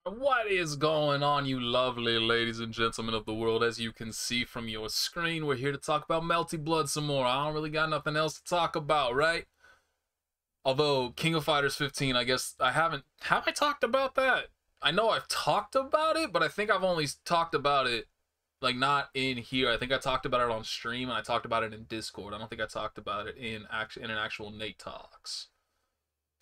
What is going on, you lovely ladies and gentlemen of the world? As you can see from your screen, we're here to talk about Melty Blood some more. I don't really got nothing else to talk about, right? Although, King of Fighters 15, I guess I haven't... Have I talked about that? I know I've talked about it, but I think I've only talked about it, like, not in here. I think I talked about it on stream, and I talked about it in Discord. I don't think I talked about it in an actual Nate Talks.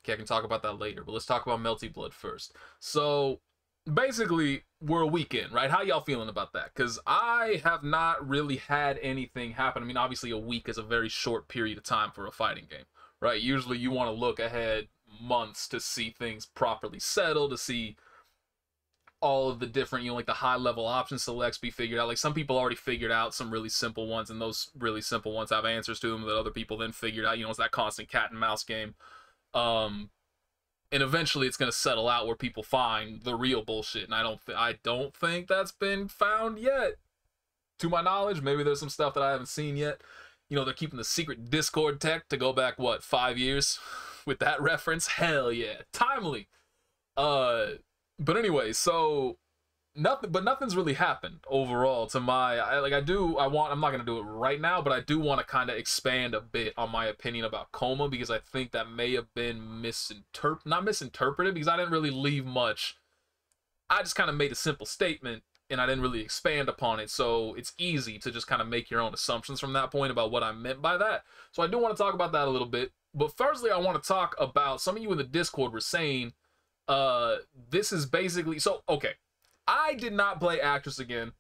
Okay, I can talk about that later, but let's talk about Melty Blood first. So... basically, we're a week in, right? How y'all feeling about that? Because I have not really had anything happen. I mean, obviously, a week is a very short period of time for a fighting game, right? Usually, you want to look ahead months to see things properly settled, to see all of the different, like the high-level option selects be figured out. Like, some people already figured out some really simple ones, and those really simple ones have answers to them that other people then figured out. It's that constant cat and mouse game. And eventually it's going to settle out where people find the real bullshit. And I don't think that's been found yet. To my knowledge, maybe there's some stuff that I haven't seen yet. They're keeping the secret Discord tech to go back, what, 5 years? With that reference? Hell yeah. Timely. But anyway, so... nothing's really happened overall to my... I'm not going to do it right now, but I do want to kind of expand a bit on my opinion about Kouma, because I think that may have been not misinterpreted, because I didn't really leave much. I just kind of made a simple statement, and I didn't really expand upon it, so it's easy to just kind of make your own assumptions from that point about what I meant by that. So I do want to talk about that a little bit, but firstly, I want to talk about... some of you in the Discord were saying, this is basically... So, okay. I did not play Actress again,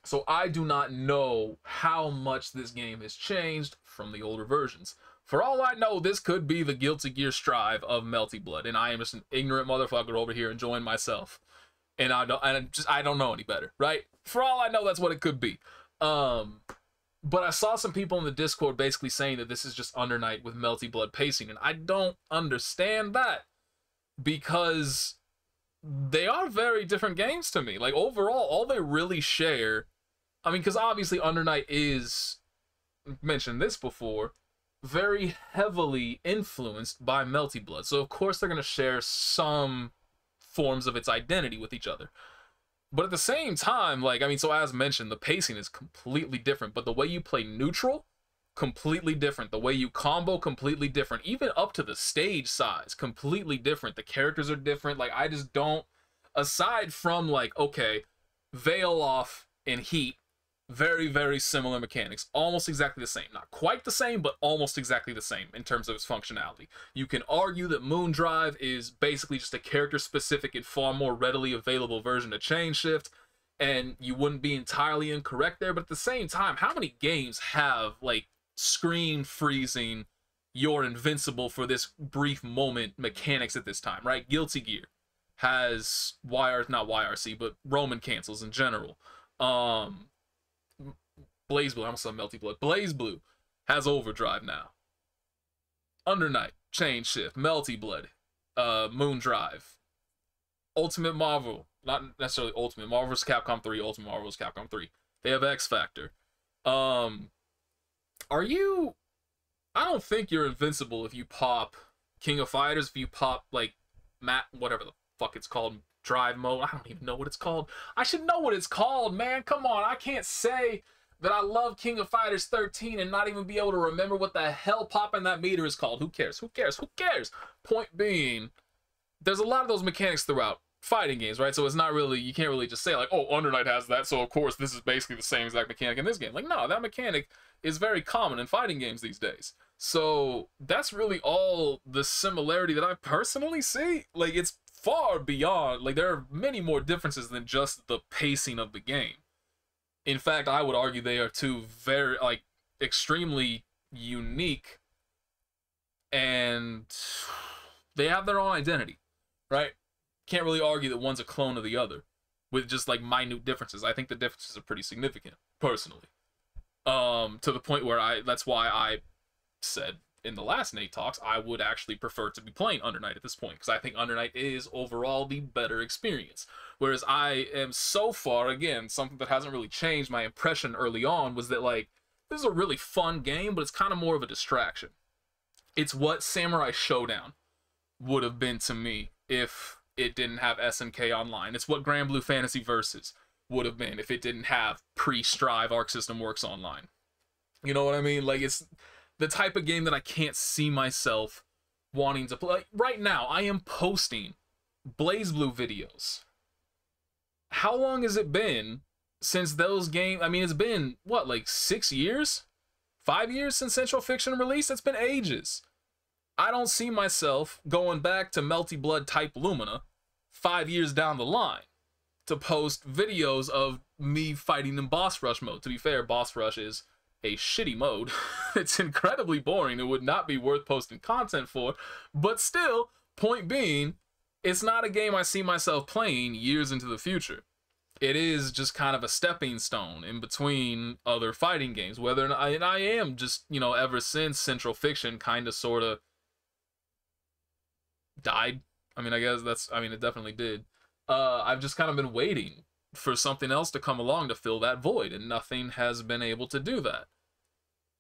so I do not know how much this game has changed from the older versions. For all I know, this could be the Guilty Gear Strive of Melty Blood, and I am just an ignorant motherfucker over here enjoying myself. And I don't know any better, right? For all I know, that's what it could be. But I saw some people in the Discord basically saying that this is just Under Night with Melty Blood pacing, and I don't understand that, because they are very different games to me. Like, overall, all they really share... I mean, because obviously Under Night is, mentioned this before, very heavily influenced by Melty Blood. So, of course, they're going to share some forms of its identity with each other. But at the same time, so as mentioned, the pacing is completely different. But the way you play neutral, completely different. The way you combo, completely different. Even up to the stage size, completely different. The characters are different. I just don't... aside from, okay, Veil Off and Heat, very, very similar mechanics. Almost exactly the same. Not quite the same, but almost exactly the same in terms of its functionality. You can argue that Moon Drive is basically just a character-specific and far more readily available version of Chain Shift, and you wouldn't be entirely incorrect there, but at the same time, how many games have, screen freezing, you're invincible for this brief moment mechanics at this time, right? Guilty Gear has not YRC, but Roman cancels in general. Blaze Blue, I almost said Melty Blood. Blaze Blue has Overdrive now. Under Night, Chain Shift, Melty Blood, Moon Drive, Ultimate Marvel, not necessarily Ultimate Marvel vs. Capcom 3, Ultimate Marvel vs. Capcom 3. They have X Factor. Are you... I don't think you're invincible if you pop King of Fighters, if you pop, whatever the fuck it's called, Drive Mode. I don't even know what it's called. I should know what it's called, man. Come on, I can't say that I love King of Fighters 13 and not even be able to remember what the hell popping that meter is called. Who cares? Who cares? Who cares? Point being, there's a lot of those mechanics throughout fighting games, right? So it's not really, you can't really just say, oh, Under Night has that, so of course this is basically the same exact mechanic in this game. No, that mechanic is very common in fighting games these days. So that's really all the similarity that I personally see. It's far beyond, there are many more differences than just the pacing of the game. In fact, I would argue they are two very, extremely unique, and they have their own identity, right? Can't really argue that one's a clone of the other with just minute differences. I think the differences are pretty significant, personally. To the point where that's why I said in the last Nate Talks, I would actually prefer to be playing Under Night at this point, because I think Under Night is overall the better experience. Whereas I am so far, again, something that hasn't really changed my impression early on was that, this is a really fun game, but it's kind of more of a distraction. It's what Samurai Showdown would have been to me if it didn't have SNK Online. It's what Grand Blue Fantasy Versus would have been if it didn't have pre-Strive Arc System Works Online. You know what I mean? Like, it's the type of game that I can't see myself wanting to play. Like, right now, I am posting BlazBlue videos. How long has it been since those games? I mean, it's been, what, like 6 years? 5 years since Central Fiction released? It's been ages. I don't see myself going back to Melty Blood type Lumina 5 years down the line to post videos of me fighting in Boss Rush mode. To be fair, Boss Rush is a shitty mode. It's incredibly boring. It would not be worth posting content for. But still, point being, it's not a game I see myself playing years into the future. It is just kind of a stepping stone in between other fighting games. Whether or not, and I am just, you know, ever since Central Fiction kind of sort of died. I mean, I guess that's, I mean, it definitely did. I've just kind of been waiting for something else to come along to fill that void, and nothing has been able to do that.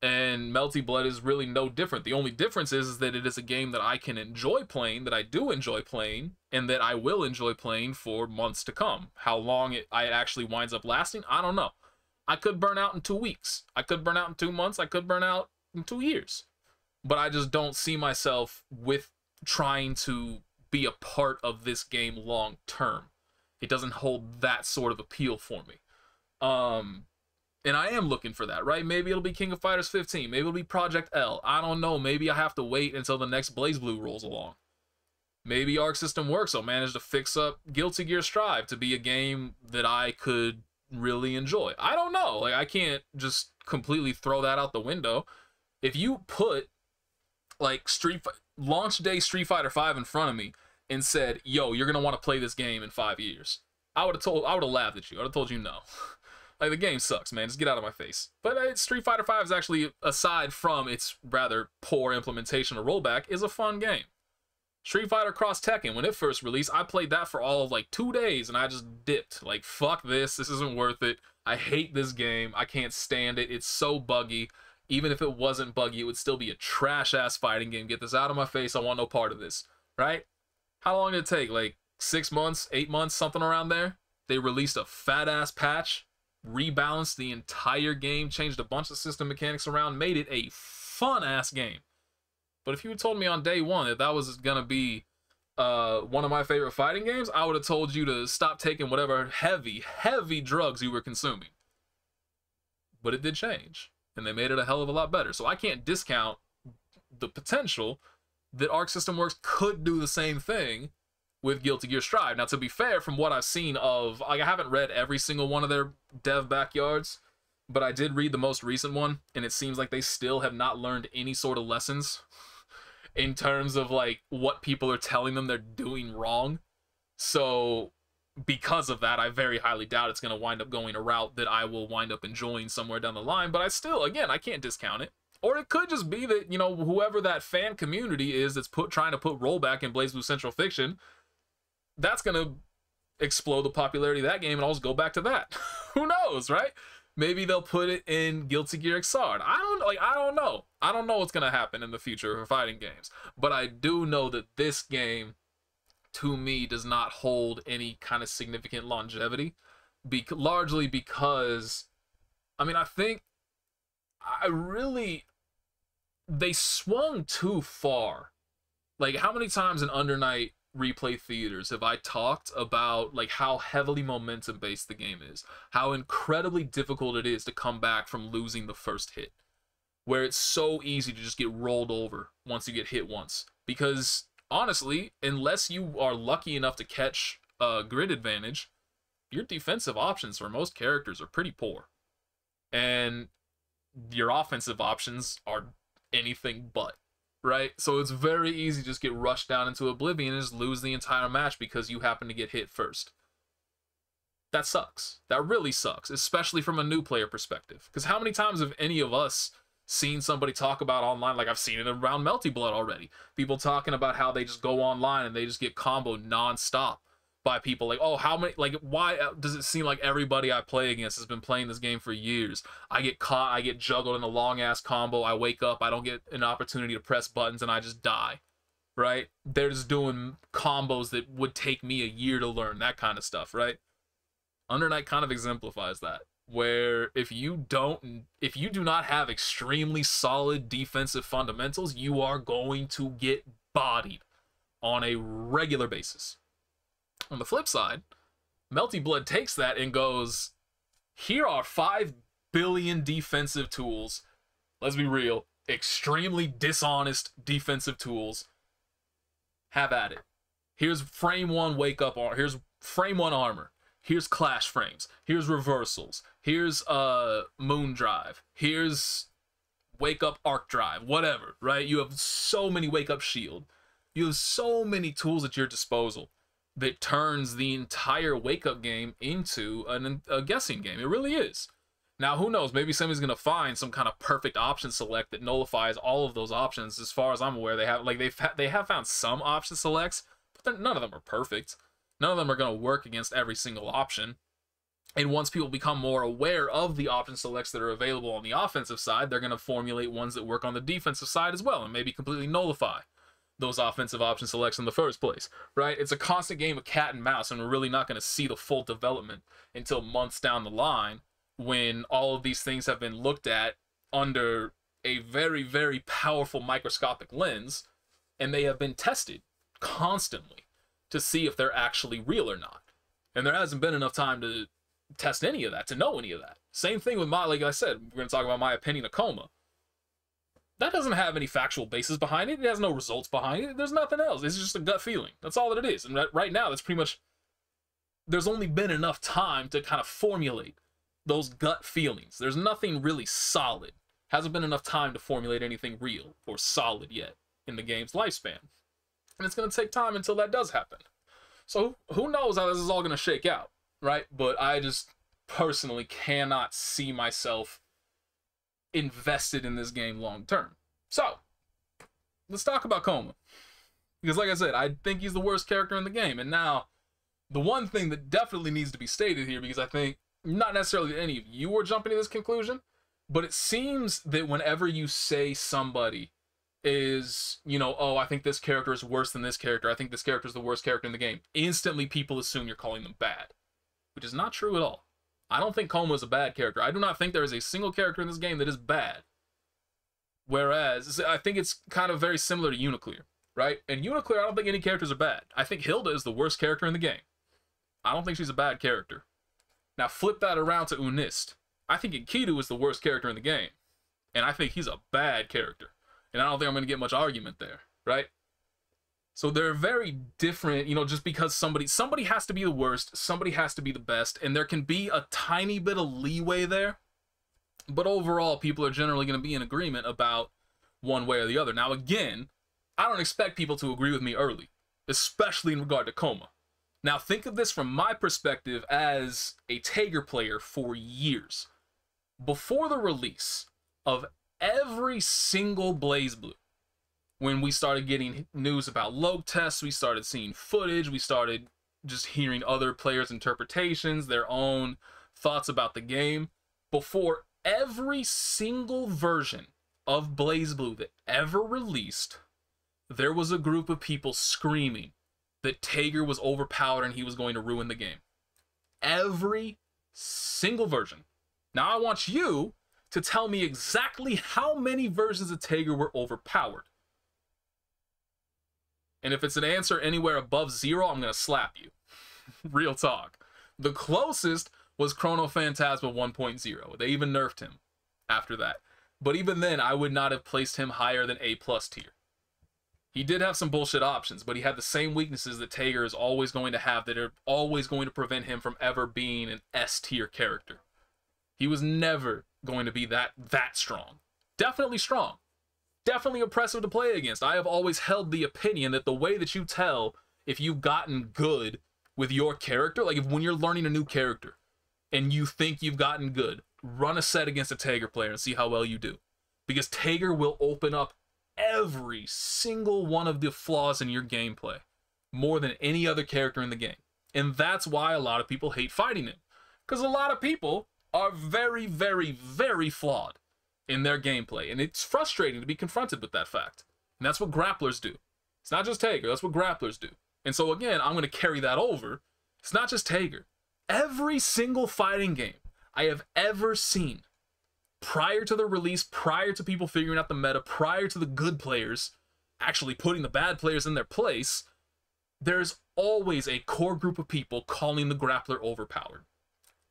And Melty Blood is really no different. The only difference is that it is a game that I can enjoy playing, that I do enjoy playing, and that I will enjoy playing for months to come. How long it actually winds up lasting, I don't know. I could burn out in 2 weeks. I could burn out in 2 months. I could burn out in 2 years. But I just don't see myself with trying to be a part of this game long term. It doesn't hold that sort of appeal for me. And I am looking for that, right? Maybe it'll be King of Fighters 15. Maybe it'll be Project L. I don't know. Maybe I have to wait until the next BlazBlue rolls along. Maybe Arc System Works will manage to fix up Guilty Gear Strive to be a game that I could really enjoy. I don't know. Like, I can't just completely throw that out the window. If you put, like, launch day Street Fighter 5 in front of me and said, yo, you're going to want to play this game in 5 years, I would have laughed at you. I would have told you no. Like, the game sucks, man. Just get out of my face. But Street Fighter 5 is actually, aside from its rather poor implementation of rollback, is a fun game. Street Fighter Cross Tekken, when it first released, I played that for all of like 2 days, and I just dipped. Like, fuck this. This isn't worth it. I hate this game. I can't stand it. It's so buggy. Even if it wasn't buggy, it would still be a trash-ass fighting game. Get this out of my face. I want no part of this. Right? How long did it take? Like 6 months, 8 months, something around there? They released a fat-ass patch, rebalanced the entire game, changed a bunch of system mechanics around, made it a fun-ass game. But if you had told me on day one that that was going to be one of my favorite fighting games, I would have told you to stop taking whatever heavy, heavy drugs you were consuming. But it did change, and they made it a hell of a lot better. So I can't discount the potential that Arc System Works could do the same thing with Guilty Gear Strive. Now, to be fair, from what I've seen of, like, I haven't read every single one of their dev backyards, but I did read the most recent one, and it seems like they still have not learned any sort of lessons in terms of, like, what people are telling them they're doing wrong. So, because of that, I very highly doubt it's going to wind up going a route that I will wind up enjoying somewhere down the line, but I still, again, I can't discount it. Or it could just be that, you know, whoever that fan community is that's trying to put rollback in BlazBlue Central Fiction, that's going to explode the popularity of that game, and I'll just go back to that. Who knows, right? Maybe they'll put it in Guilty Gear Xrd. I don't know. I don't know what's going to happen in the future for fighting games. But I do know that this game, to me, does not hold any kind of significant longevity. Largely because, I mean, I think they swung too far. Like, how many times in Under Night replay theaters have I talked about, like, how heavily momentum based the game is, how incredibly difficult it is to come back from losing the first hit, where it's so easy to just get rolled over once you get hit once, because honestly, unless you are lucky enough to catch a grid advantage, your defensive options for most characters are pretty poor, and your offensive options are anything but. Right? So it's very easy to just get rushed down into oblivion and just lose the entire match because you happen to get hit first. That sucks. That really sucks, especially from a new player perspective. Because how many times have any of us seen somebody talk about online, like I've seen it around Melty Blood already, people talking about how they just go online and they just get comboed non-stop by people, like, oh, how many, like, why does it seem like everybody I play against has been playing this game for years? I get caught, I get juggled in a long ass combo, I wake up, I don't get an opportunity to press buttons, and I just die. right? They're just doing combos that would take me a year to learn, that kind of stuff, right? Under Night kind of exemplifies that, where if you do not have extremely solid defensive fundamentals, you are going to get bodied on a regular basis. On the flip side, Melty Blood takes that and goes, here are 5 billion defensive tools. Let's be real, extremely dishonest defensive tools. Have at it. Here's frame 1 wake up, here's frame 1 armor. Here's clash frames. Here's reversals. Here's moon drive. Here's wake up arc drive. Whatever, right? You have so many wake up shield. You have so many tools at your disposal that turns the entire wake up game into a guessing game. It really is. Now, who knows? Maybe somebody's gonna find some kind of perfect option select that nullifies all of those options. As far as I'm aware, they have found some option selects, but none of them are perfect. None of them are going to work against every single option. And once people become more aware of the option selects that are available on the offensive side, they're going to formulate ones that work on the defensive side as well, and maybe completely nullify those offensive option selects in the first place, right? It's a constant game of cat and mouse, and we're really not going to see the full development until months down the line, when all of these things have been looked at under a very, very powerful microscopic lens, and they have been tested constantly to see if they're actually real or not. And there hasn't been enough time to test any of that, to know any of that. Same thing with like I said, we're going to talk about my opinion of Kouma. That doesn't have any factual basis behind it. It has no results behind it. There's nothing else. It's just a gut feeling. That's all that it is. And right now, that's pretty much, there's only been enough time to kind of formulate those gut feelings. There's nothing really solid. Hasn't been enough time to formulate anything real or solid yet in the game's lifespan. And it's going to take time until that does happen. So who knows how this is all going to shake out, right? But I just personally cannot see myself invested in this game long term. So let's talk about Kouma. Because like I said, I think he's the worst character in the game. And now, the one thing that definitely needs to be stated here, because I think not necessarily that any of you are jumping to this conclusion, but it seems that whenever you say somebody is, you know, oh, I think this character is worse than this character, I think this character is the worst character in the game, instantly people assume you're calling them bad, which is not true at all. I don't think Kouma is a bad character. I do not think there is a single character in this game that is bad. Whereas, I think it's kind of very similar to Uniclear, right? And Uniclear, I don't think any characters are bad. I think Hilda is the worst character in the game. I don't think she's a bad character. Now flip that around to Unist. I think Enkidu is the worst character in the game. And I think he's a bad character. And I don't think I'm going to get much argument there, right? So they're very different, you know, just because somebody has to be the worst, somebody has to be the best, and there can be a tiny bit of leeway there. But overall, people are generally going to be in agreement about one way or the other. Now, again, I don't expect people to agree with me early, especially in regard to Kouma. Now, think of this from my perspective as a Tager player for years. Before the release of every single BlazBlue, when we started getting news about log tests, we started seeing footage, we started just hearing other players' interpretations, their own thoughts about the game. Before every single version of BlazBlue that ever released, there was a group of people screaming that Tager was overpowered and he was going to ruin the game. Every single version. Now I want you to tell me exactly how many versions of Tager were overpowered. And if it's an answer anywhere above 0, I'm going to slap you. Real talk. The closest was Chrono Phantasma 1.0. They even nerfed him after that. But even then, I would not have placed him higher than A+ tier. He did have some bullshit options, but he had the same weaknesses that Tager is always going to have that are always going to prevent him from ever being an S tier character. He was never going to be that strong. Definitely strong. Definitely oppressive to play against. I have always held the opinion that the way that you tell if you've gotten good with your character, like if when you're learning a new character and you think you've gotten good, run a set against a Tager player and see how well you do. Because Tager will open up every single one of the flaws in your gameplay more than any other character in the game. And that's why a lot of people hate fighting him. Because a lot of people are very, very, very flawed in their gameplay. And it's frustrating to be confronted with that fact. And that's what grapplers do. It's not just Tager. That's what grapplers do. And so again, I'm going to carry that over. It's not just Tager. Every single fighting game I have ever seen, prior to the release, prior to people figuring out the meta, prior to the good players actually putting the bad players in their place, there's always a core group of people calling the grappler overpowered.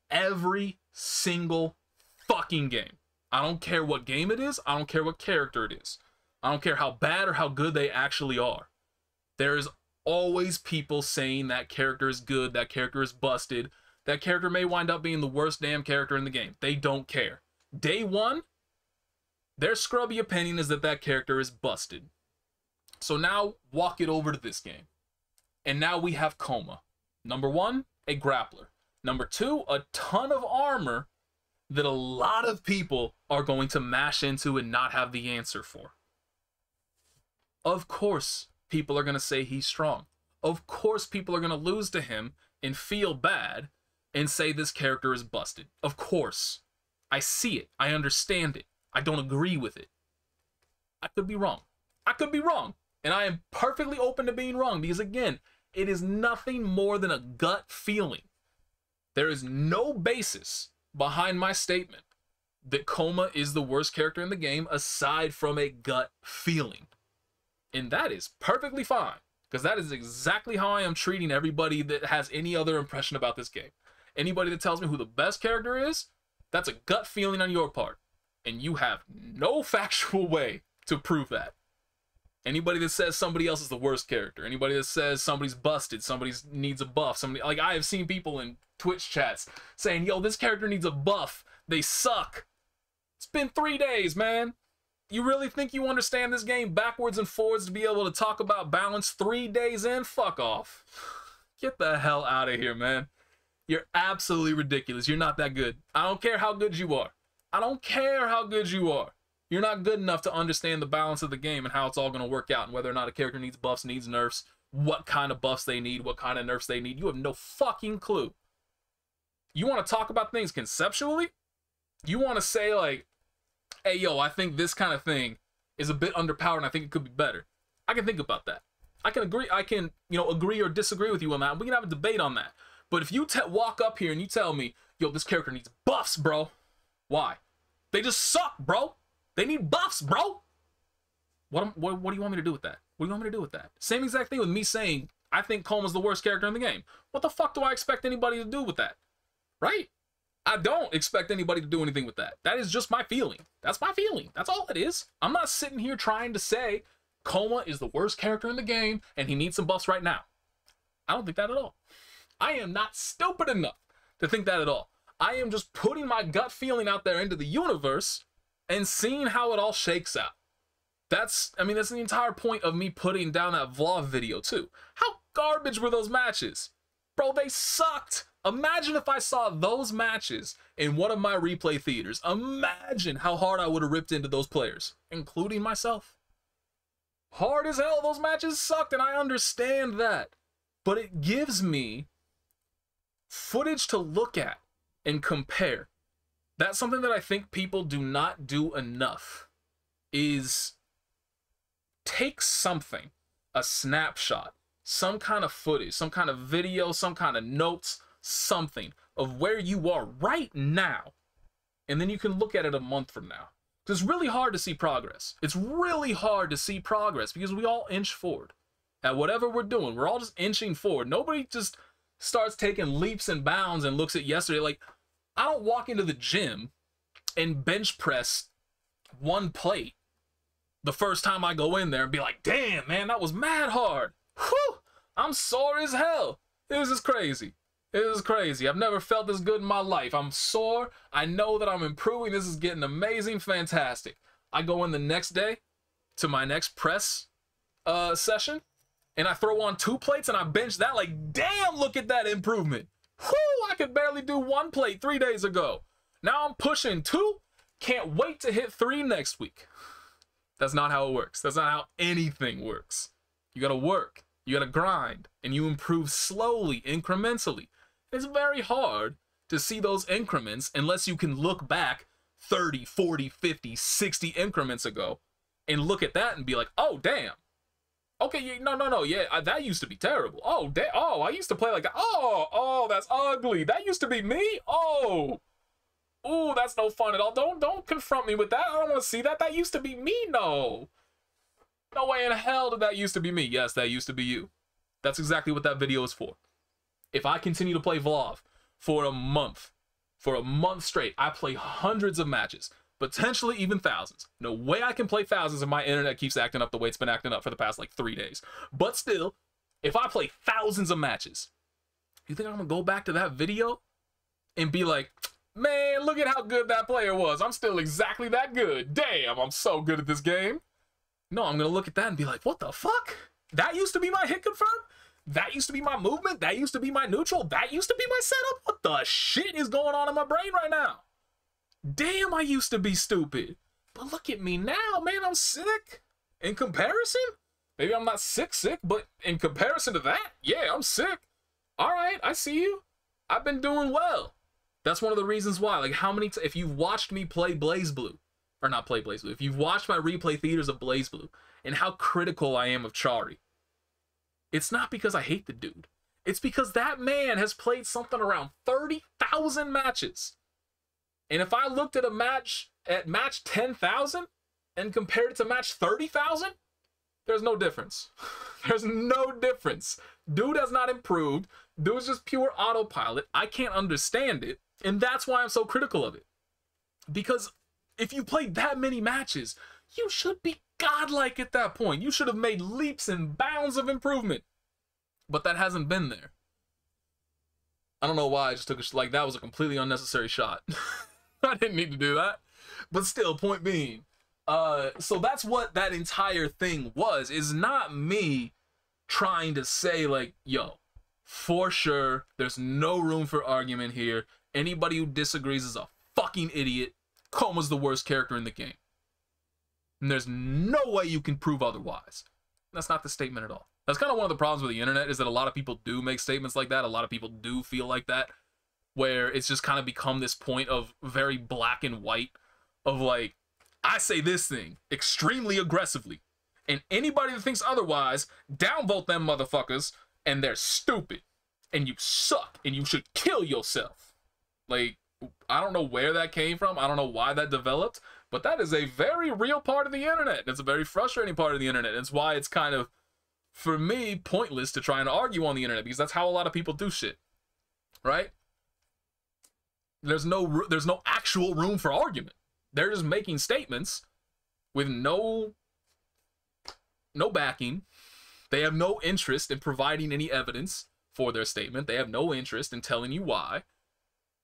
Every single fucking game. I don't care what game it is. I don't care what character it is. I don't care how bad or how good they actually are. There's always people saying that character is good, that character is busted, that character may wind up being the worst damn character in the game. They don't care. Day one, their scrubby opinion is that that character is busted. So now, walk it over to this game. And now we have Kouma. Number one, a grappler. Number two, a ton of armor that a lot of people are going to mash into and not have the answer for. Of course, people are going to say he's strong. Of course, people are going to lose to him and feel bad and say this character is busted. Of course. I see it. I understand it. I don't agree with it. I could be wrong. I could be wrong. And I am perfectly open to being wrong because, again, it is nothing more than a gut feeling. There is no basis behind my statement that Kouma is the worst character in the game aside from a gut feeling. And that is perfectly fine, because that is exactly how I am treating everybody that has any other impression about this game. Anybody that tells me who the best character is, that's a gut feeling on your part. And you have no factual way to prove that. Anybody that says somebody else is the worst character, anybody that says somebody's busted, somebody needs a buff, somebody, like, I have seen people in Twitch chats saying, yo, this character needs a buff, they suck. It's been 3 days, man. You really think you understand this game backwards and forwards to be able to talk about balance 3 days in? Fuck off. Get the hell out of here, man. You're absolutely ridiculous. You're not that good. I don't care how good you are. I don't care how good you are. You're not good enough to understand the balance of the game and how it's all going to work out and whether or not a character needs buffs, needs nerfs, what kind of buffs they need, what kind of nerfs they need. You have no fucking clue. You want to talk about things conceptually? You want to say, like, hey, yo, I think this kind of thing is a bit underpowered and I think it could be better. I can think about that. I can agree. I can, agree or disagree with you on that. We can have a debate on that. But if you walk up here and you tell me, yo, this character needs buffs, bro. Why? They just suck, bro. They need buffs, bro. What do you want me to do with that? What do you want me to do with that? Same exact thing with me saying, I think Kouma's the worst character in the game. What the fuck do I expect anybody to do with that? Right? I don't expect anybody to do anything with that. That is just my feeling. That's my feeling. That's all it is. I'm not sitting here trying to say Kouma is the worst character in the game and he needs some buffs right now. I don't think that at all. I am not stupid enough to think that at all. I am just putting my gut feeling out there into the universe and seeing how it all shakes out. That's the entire point of me putting down that vlog video too. How garbage were those matches? Bro, they sucked. Imagine if I saw those matches in one of my replay theaters. Imagine how hard I would have ripped into those players, including myself. Hard as hell, those matches sucked, and I understand that. But it gives me footage to look at and compare. That's something that I think people do not do enough, is take something, a snapshot, some kind of footage, some kind of video, some kind of notes, something of where you are right now, and then you can look at it a month from now. Because it's really hard to see progress. It's really hard to see progress because we all inch forward. At whatever we're doing, we're all just inching forward. Nobody just starts taking leaps and bounds and looks at yesterday. Like, I don't walk into the gym and bench press one plate the first time I go in there and be like, damn, man, that was mad hard. Whew, I'm sore as hell. This is crazy. This is crazy. I've never felt this good in my life. I'm sore. I know that I'm improving. This is getting amazing, fantastic. I go in the next day to my next press session, and I throw on 2 plates and I bench that. Like, damn, look at that improvement. Whew, I could barely do 1 plate 3 days ago. Now I'm pushing 2. Can't wait to hit 3 next week. That's not how it works. That's not how anything works. You gotta work. You gotta grind. And you improve slowly, incrementally. It's very hard to see those increments unless you can look back 30, 40, 50, 60 increments ago and look at that and be like, oh, damn. Okay, no, yeah, that used to be terrible. Oh, I used to play like that. Oh, that's ugly. That used to be me. Oh, that's no fun at all. Don't confront me with that. I don't want to see that. That used to be me. No way in hell did that used to be me. Yes, that used to be you. That's exactly what that video is for. If I continue to play Vlov for a month straight, I play hundreds of matches, potentially even thousands. No way I can play thousands if my internet keeps acting up the way it's been acting up for the past like 3 days. But still, if I play thousands of matches, you think I'm gonna go back to that video and be like, man, look at how good that player was. I'm still exactly that good. Damn, I'm so good at this game. No, I'm gonna look at that and be like, what the fuck? That used to be my hit confirm? That used to be my movement? That used to be my neutral? That used to be my setup? What the shit is going on in my brain right now? Damn, I used to be stupid. But look at me now, man, I'm sick. In comparison? Maybe I'm not sick, but in comparison to that, yeah, I'm sick. All right, I see you. I've been doing well. That's one of the reasons why. Like, how many if you've watched me play BlazBlue, or not play BlazBlue, if you've watched my replay theaters of BlazBlue and how critical I am of Chari, it's not because I hate the dude. It's because that man has played something around 30,000 matches. And if I looked at a match at match 10,000 and compared it to match 30,000, there's no difference. There's no difference. Dude has not improved. Dude's just pure autopilot. I can't understand it. And that's why I'm so critical of it. Because if you played that many matches, you should be godlike at that point. You should have made leaps and bounds of improvement. But that hasn't been there. I don't know why I just took a like that was a completely unnecessary shot. I didn't need to do that. But still, point being, so that's what that entire thing was, is not me trying to say like, yo, for sure, there's no room for argument here. Anybody who disagrees is a fucking idiot. Kouma's the worst character in the game. And there's no way you can prove otherwise. That's not the statement at all. That's kind of one of the problems with the internet, is that a lot of people do make statements like that. A lot of people do feel like that, where it's just kind of become this point of very black and white of like, I say this thing extremely aggressively, and anybody that thinks otherwise, downvote them motherfuckers, and they're stupid, and you suck, and you should kill yourself. Like, I don't know where that came from. I don't know why that developed, but that is a very real part of the internet. It's a very frustrating part of the internet. It's why it's kind of, for me, pointless to try and argue on the internet, because that's how a lot of people do shit, right? There's no actual room for argument. They're just making statements with no backing. They have no interest in providing any evidence for their statement. They have no interest in telling you why.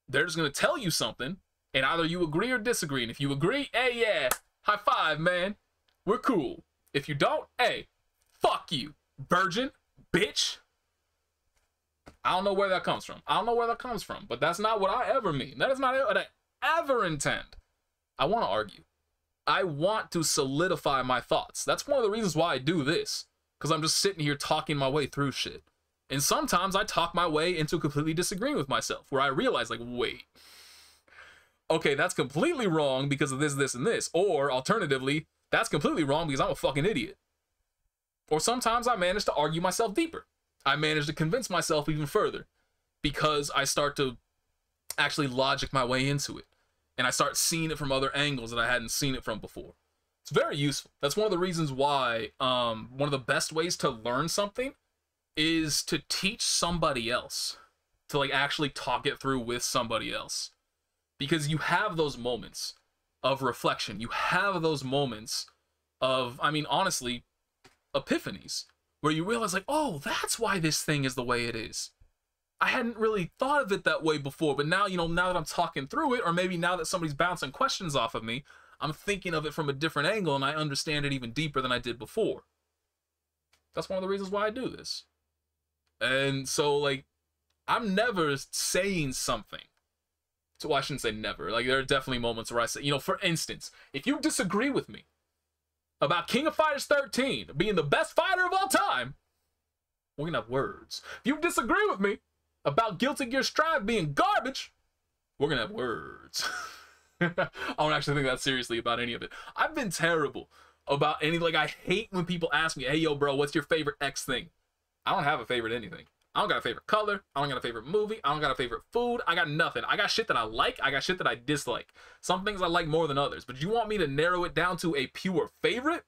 They're just going to tell you something, and either you agree or disagree. And if you agree, hey, yeah, high five, man. We're cool. If you don't, hey, fuck you, virgin, bitch. I don't know where that comes from. I don't know where that comes from, but that's not what I ever mean. That is not what I ever intend. I want to argue. I want to solidify my thoughts. That's one of the reasons why I do this, because I'm just sitting here talking my way through shit. And sometimes I talk my way into completely disagreeing with myself, where I realize, like, wait, okay, that's completely wrong because of this, this, and this. Or alternatively, that's completely wrong because I'm a fucking idiot. Or sometimes I manage to argue myself deeper. I manage to convince myself even further because I start to actually logic my way into it. And I start seeing it from other angles that I hadn't seen it from before. It's very useful. That's one of the reasons why one of the best ways to learn something is to teach somebody else, to like actually talk it through with somebody else, because you have those moments of reflection. You have those moments of, I mean, honestly, epiphanies, where you realize like, oh, that's why this thing is the way it is. I hadn't really thought of it that way before, but now, you know, now that I'm talking through it, or maybe now that somebody's bouncing questions off of me, I'm thinking of it from a different angle and I understand it even deeper than I did before. That's one of the reasons why I do this. And so, like, I'm never saying something. So I shouldn't say never. Like, there are definitely moments where I say, you know, for instance, if you disagree with me about King of Fighters 13 being the best fighter of all time, we're gonna have words. If you disagree with me about Guilty Gear Strive being garbage, we're gonna have words. I don't actually think that seriously about any of it. I've been terrible about any, like, I hate when people ask me, hey, yo, bro, what's your favorite X thing? I don't have a favorite anything. I don't got a favorite color. I don't got a favorite movie. I don't got a favorite food. I got nothing. I got shit that I like. I got shit that I dislike. Some things I like more than others. But you want me to narrow it down to a pure favorite?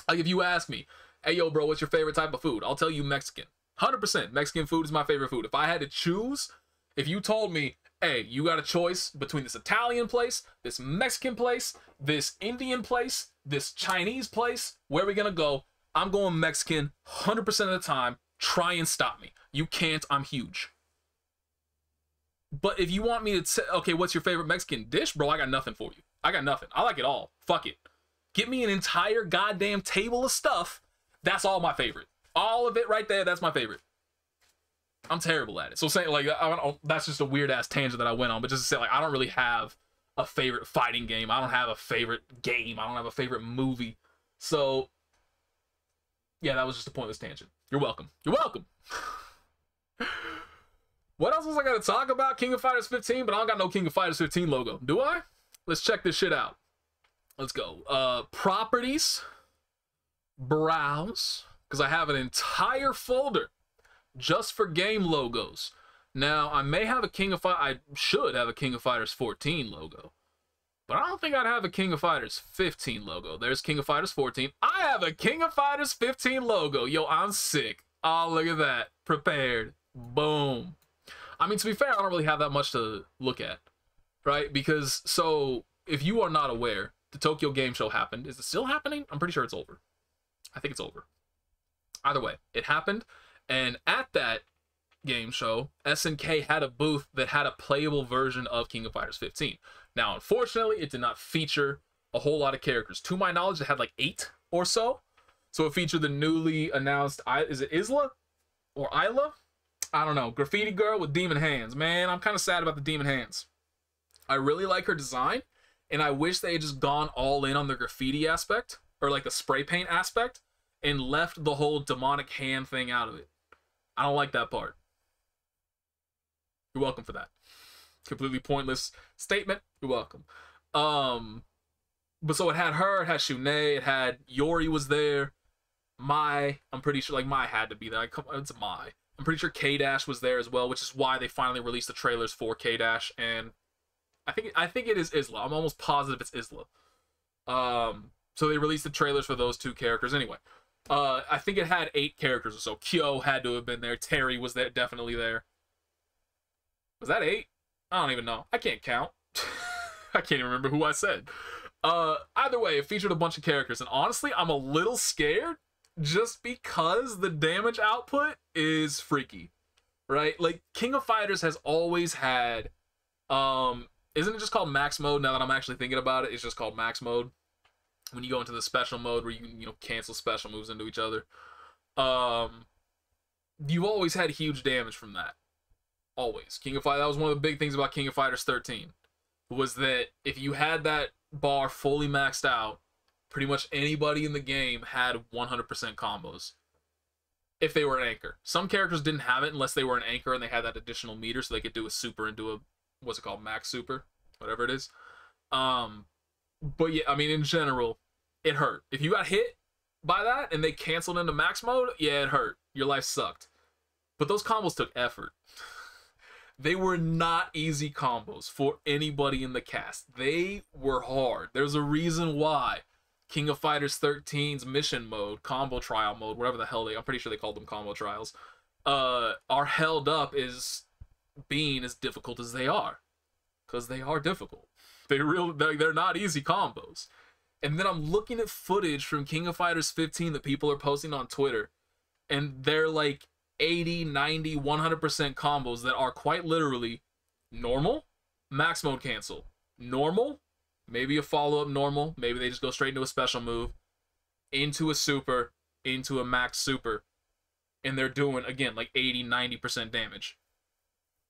Like, if you ask me, hey, yo, bro, what's your favorite type of food? I'll tell you Mexican. 100% Mexican food is my favorite food. If I had to choose, if you told me, hey, you got a choice between this Italian place, this Mexican place, this Indian place, this Chinese place, where are we gonna go? I'm going Mexican 100% of the time. Try and stop me. You can't, I'm huge. But if you want me to say, okay, what's your favorite Mexican dish? Bro, I got nothing for you. I got nothing. I like it all. Fuck it. Get me an entire goddamn table of stuff. That's all my favorite. All of it right there, that's my favorite. I'm terrible at it. So saying, like, that's just a weird ass tangent that I went on, but just to say, like, I don't really have a favorite fighting game. I don't have a favorite game. I don't have a favorite movie. So yeah, that was just a pointless tangent. You're welcome. You're welcome. What else was I gonna talk about? King of Fighters 15, but I don't got no King of Fighters 15 logo. Do I? Let's check this shit out. Let's go. Properties. Browse. Because I have an entire folder just for game logos. Now, I may have a King of Fighters... I should have a King of Fighters 14 logo. But I don't think I'd have a King of Fighters 15 logo. There's King of Fighters 14. I have a King of Fighters 15 logo. Yo, I'm sick. Oh, look at that. Prepared. Boom. I mean, to be fair, I don't really have that much to look at. Right? Because, so, if you are not aware, the Tokyo Game Show happened. Is it still happening? I'm pretty sure it's over. I think it's over. Either way, it happened. And at that game show, SNK had a booth that had a playable version of King of Fighters 15. Now, unfortunately, it did not feature a whole lot of characters. To my knowledge, it had like 8 or so. So it featured the newly announced, is it Isla or Isla? I don't know. Graffiti girl with demon hands. Man, I'm kind of sad about the demon hands. I really like her design, and I wish they had just gone all in on the graffiti aspect, or like the spray paint aspect, and left the whole demonic hand thing out of it. I don't like that part. You're welcome for that. Completely pointless statement. You're welcome. But so it had her, it had Shune, it had Yori was there. Mai, I'm pretty sure, like, Mai had to be there. It's Mai. I'm pretty sure K-Dash was there as well, which is why they finally released the trailers for K-Dash, and I think it is Isla. I'm almost positive it's Isla. So they released the trailers for those 2 characters. Anyway, I think it had 8 characters or so. Kyo had to have been there. Terry was there, definitely there. Was that 8? I don't even know. I can't count. I can't even remember who I said. Either way, it featured a bunch of characters, and honestly, I'm a little scared just because the damage output is freaky, right? Like, King of Fighters has always had, isn't it just called max mode? Now that I'm actually thinking about it, it's just called max mode. When you go into the special mode where you can, you know, cancel special moves into each other. You've always had huge damage from that. Always. King of Fighters, that was one of the big things about King of Fighters 13. Was that if you had that bar fully maxed out, pretty much anybody in the game had 100% combos. If they were an anchor. Some characters didn't have it unless they were an anchor and they had that additional meter, so they could do a super and do a, what's it called, max super? Whatever it is. But yeah, I mean, in general, it hurt. If you got hit by that and they canceled into max mode, yeah, it hurt. Your life sucked. But those combos took effort. They were not easy combos for anybody in the cast. They were hard. There's a reason why King of Fighters 13's mission mode, combo trial mode, whatever the hell I'm pretty sure they called them combo trials, are held up as being as difficult as they are. Because they are difficult. They're not easy combos. And then I'm looking at footage from King of Fighters 15 that people are posting on Twitter, and they're like 80, 90, 100% combos that are quite literally normal, max mode cancel, normal, maybe a follow-up normal, maybe they just go straight into a special move, into a super, into a max super, and they're doing, again, like 80, 90% damage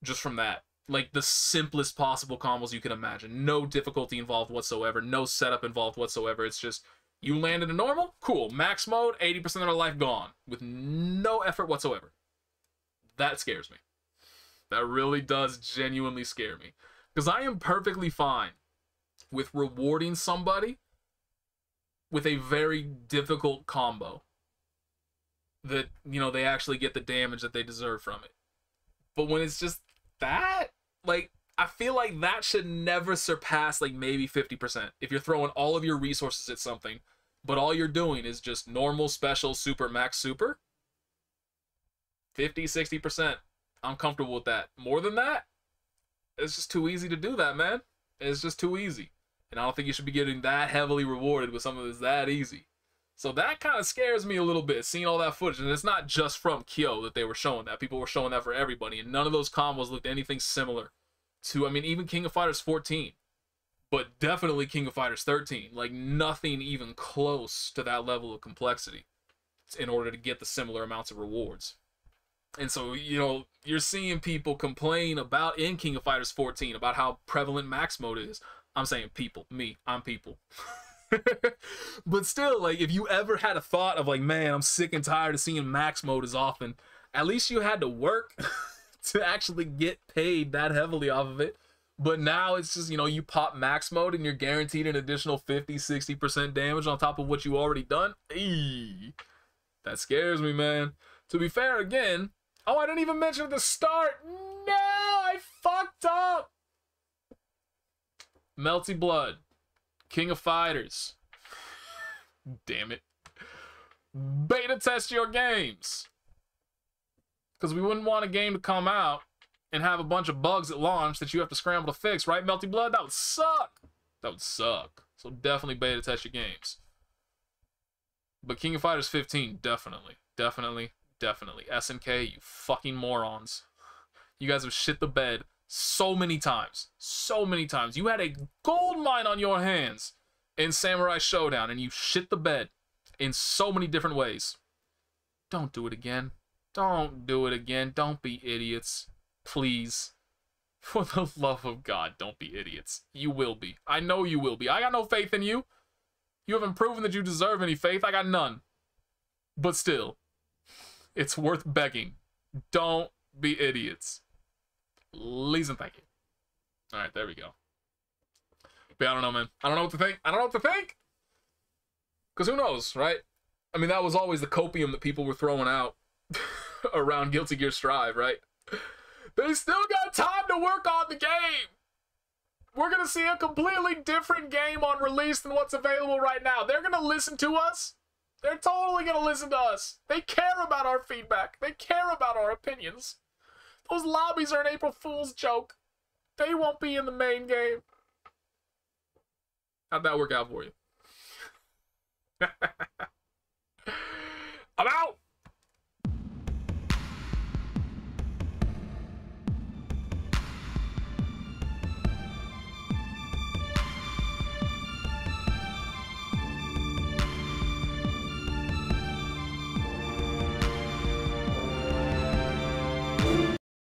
just from that. Like the simplest possible combos you can imagine. No difficulty involved whatsoever, no setup involved whatsoever. It's just, you landed a normal, cool, max mode, 80% of their life gone, with no effort whatsoever. That scares me. That really does genuinely scare me. Because I am perfectly fine with rewarding somebody with a very difficult combo that, you know, they actually get the damage that they deserve from it. But when it's just that, like, I feel like that should never surpass, like, maybe 50%. If you're throwing all of your resources at something, but all you're doing is just normal, special, super, max, super, 50, 60%. I'm comfortable with that. More than that, it's just too easy to do that, man. It's just too easy. And I don't think you should be getting that heavily rewarded with something that's that easy. So that kind of scares me a little bit, seeing all that footage. And it's not just from Kyo that they were showing that. People were showing that for everybody. And none of those combos looked anything similar to, I mean, even King of Fighters 14. But definitely King of Fighters 13. Like, nothing even close to that level of complexity in order to get the similar amounts of rewards. And so, you know, you're seeing people complain about in King of Fighters 14 about how prevalent max mode is. I'm saying people. Me. I'm people. But still, like, if you ever had a thought of like, man, I'm sick and tired of seeing max mode as often, at least you had to work to actually get paid that heavily off of it. But now it's just, you know, you pop max mode and you're guaranteed an additional 50, 60% damage on top of what you already done. Eee, that scares me, man. To be fair, again, oh, I didn't even mention at the start. No, I fucked up. Melty Blood, King of Fighters. Damn it. Beta test your games. Because we wouldn't want a game to come out and have a bunch of bugs at launch that you have to scramble to fix, right, Melty Blood? That would suck. That would suck. So definitely beta test your games. But King of Fighters 15, definitely. Definitely. SNK, you fucking morons. You guys have shit the bed so many times. So many times. You had a gold mine on your hands in Samurai Showdown, and you shit the bed in so many different ways. Don't do it again. Don't do it again. Don't be idiots. Please. For the love of God, don't be idiots. You will be. I know you will be. I got no faith in you. You haven't proven that you deserve any faith. I got none. But still, it's worth begging. Don't be idiots. Please and thank you. Alright, there we go. But I don't know, man. I don't know what to think. I don't know what to think. Because who knows, right? I mean, that was always the copium that people were throwing out around Guilty Gear Strive, right? They still got time to work on the game. We're going to see a completely different game on release than what's available right now. They're going to listen to us. They're totally going to listen to us. They care about our feedback. They care about our opinions. Those lobbies are an April Fool's joke. They won't be in the main game. How'd that work out for you? I'm out!